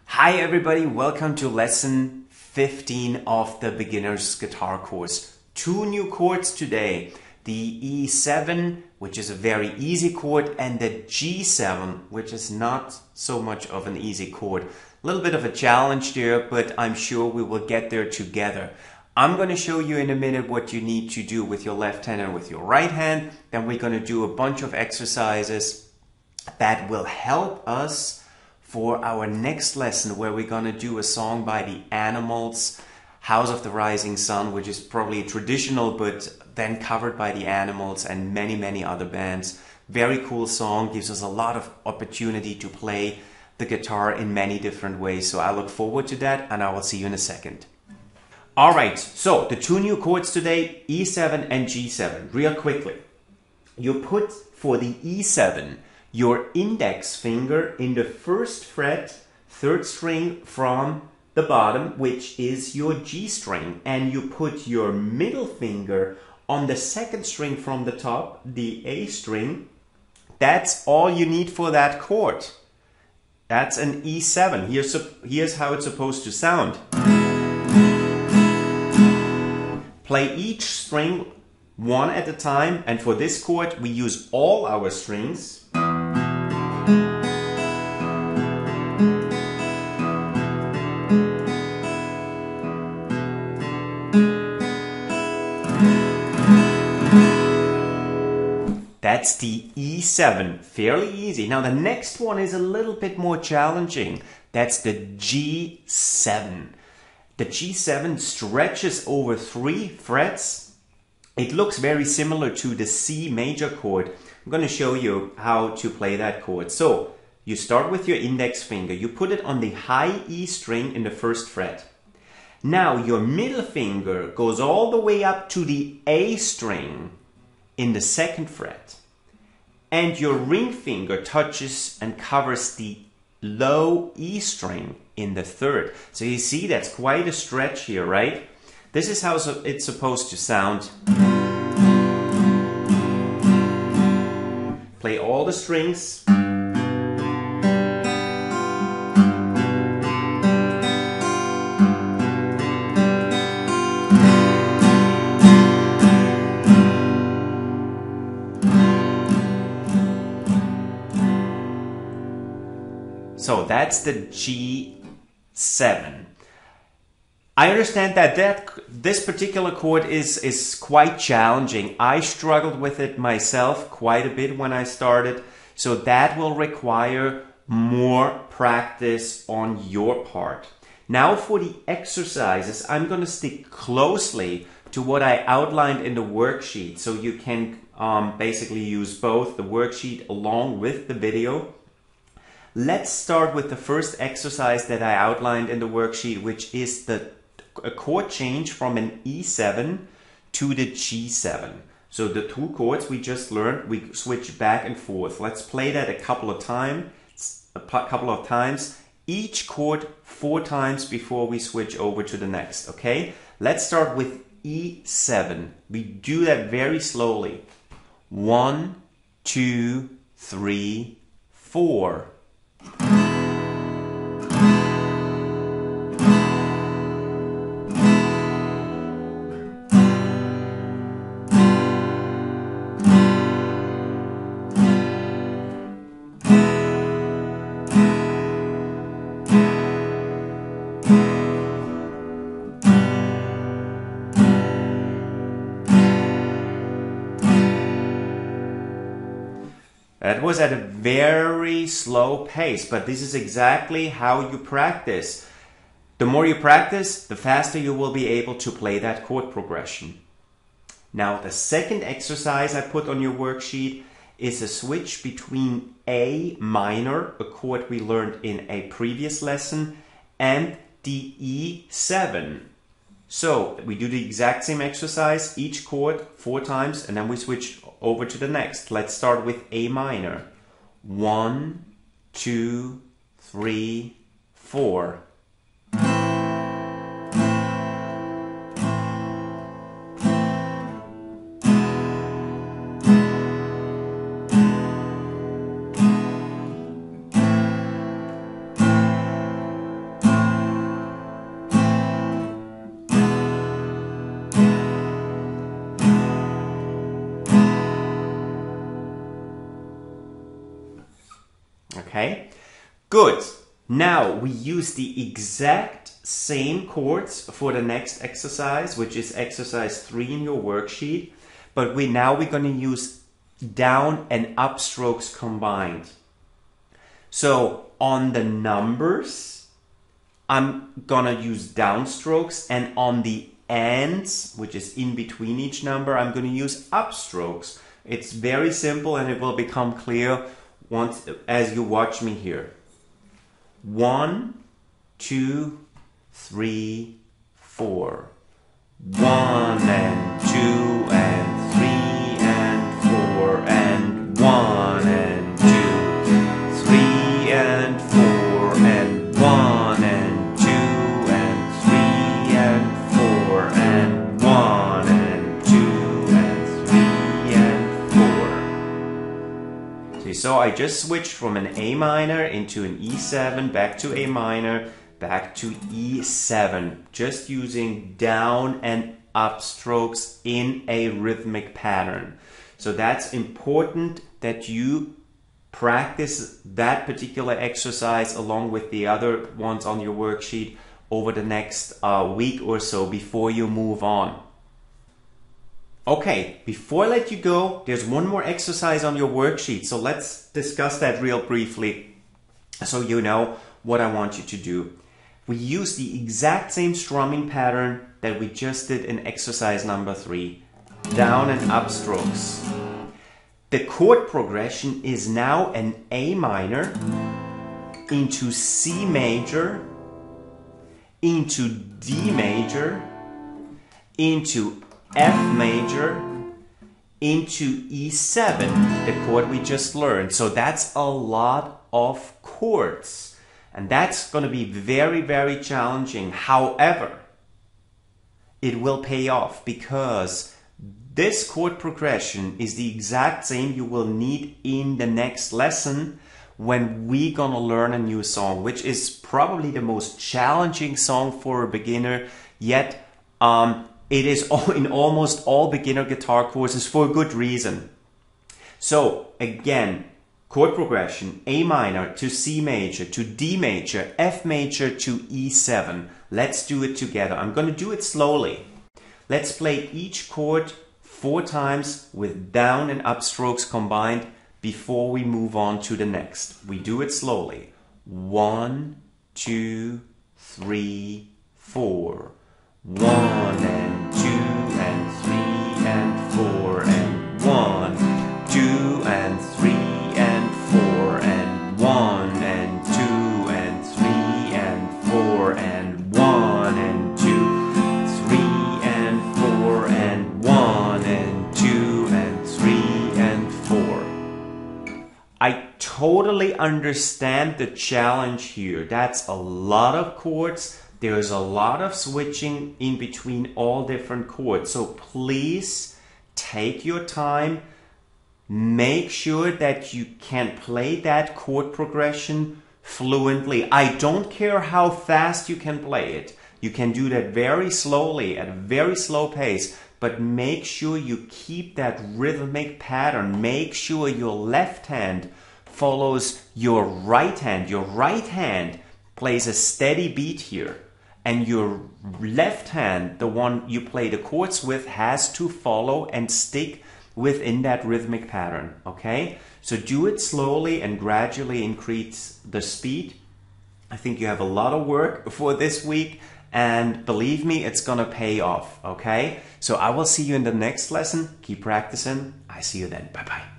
Hi everybody, welcome to lesson 15 of the beginner's guitar course. Two new chords today, the E7, which is a very easy chord, and the G7, which is not so much of an easy chord. A little bit of a challenge there, but I'm sure we will get there together. I'm going to show you in a minute what you need to do with your left hand and with your right hand. Then we're going to do a bunch of exercises that will help us for our next lesson, where we're going to do a song by the Animals, House of the Rising Sun, which is probably traditional, but then covered by the Animals and many other bands. Very cool song, gives us a lot of opportunity to play the guitar in many different ways. So I look forward to that, and I will see you in a second. Alright, so the two new chords today, E7 and G7. Real quickly, you put for the E7 your index finger in the first fret, third string from the bottom, which is your G string, and you put your middle finger on the second string from the top, the A string. That's all you need for that chord. That's an E7. Here's how it's supposed to sound. Play each string one at a time, and for this chord we use all our strings. That's the E7, fairly easy. Now the next one is a little bit more challenging. That's the G7. The G7 stretches over 3 frets. It looks very similar to the C major chord. I'm going to show you how to play that chord. So you start with your index finger. You put it on the high E string in the first fret. Now your middle finger goes all the way up to the A string in the second fret. And your ring finger touches and covers the low E string in the third. So you see that's quite a stretch here, right? This is how it's supposed to sound. Play all the strings. So that's the G7. I understand that this particular chord is quite challenging. I struggled with it myself quite a bit when I started, so that will require more practice on your part. Now for the exercises, I'm going to stick closely to what I outlined in the worksheet, so you can basically use both the worksheet along with the video. Let's start with the first exercise that I outlined in the worksheet, which is a chord change from an E7 to the G7. So the two chords we just learned, we switch back and forth. Let's play that a couple of times, each chord 4 times before we switch over to the next, okay? Let's start with E7. We do that very slowly. 1, 2, 3, 4. That was at a very slow pace, but this is exactly how you practice. The more you practice, the faster you will be able to play that chord progression. Now, the second exercise I put on your worksheet is a switch between A minor, a chord we learned in a previous lesson, and the E7. So we do the exact same exercise, each chord 4 times, and then we switch over to the next. Let's start with A minor. 1, 2, 3, 4. okay? Good. Now we use the exact same chords for the next exercise, which is exercise 3 in your worksheet, but we're going to use down and up strokes combined. So on the numbers, I'm gonna use down strokes, and on the ends, which is in between each number, I'm gonna use up strokes. It's very simple and it will become clear once as you watch me here. 1, 2, 3, 4. 1 and 2 and 3 and 4 and 1 and 2, 3 and 4 and 1 and 2 and 3 and 4 and 1 and 2 and 3 and 4. So I just switched from an A minor into an E7, back to A minor, back to E7, just using down and up strokes in a rhythmic pattern. So that's important that you practice that particular exercise along with the other ones on your worksheet over the next week or so before you move on. Okay, before I let you go, there's one more exercise on your worksheet. So let's discuss that real briefly so you know what I want you to do. We use the exact same strumming pattern that we just did in exercise number 3, down and up strokes. The chord progression is now an A minor into C major, into D major, into F major, into E7, the chord we just learned. So that's a lot of chords. And that's going to be very, very challenging. However, it will pay off because this chord progression is the exact same you will need in the next lesson when we're going to learn a new song, which is probably the most challenging song for a beginner, yet it is in almost all beginner guitar courses for a good reason. So again, chord progression, A minor to C major to D major, F major to E7. Let's do it together. I'm going to do it slowly. Let's play each chord 4 times with down and up strokes combined before we move on to the next. We do it slowly. 1, 2, 3, 4. 1 and 2 and 3 and 4 and 1, 2 and 3 and 4 and 1 and 2 and 3 and 4 and 1 and 2, 3 and 4 and 1 and 2 and 3 and 4. I totally understand the challenge here. That's a lot of chords. There's a lot of switching in between all different chords. So please take your time. Make sure that you can play that chord progression fluently. I don't care how fast you can play it. You can do that very slowly at a very slow pace, but make sure you keep that rhythmic pattern. Make sure your left hand follows your right hand. Your right hand plays a steady beat here, and your left hand, the one you play the chords with, has to follow and stick within that rhythmic pattern, okay? So do it slowly and gradually increase the speed. I think you have a lot of work for this week, and believe me, it's gonna pay off, okay? So I will see you in the next lesson. Keep practicing. I see you then. Bye-bye.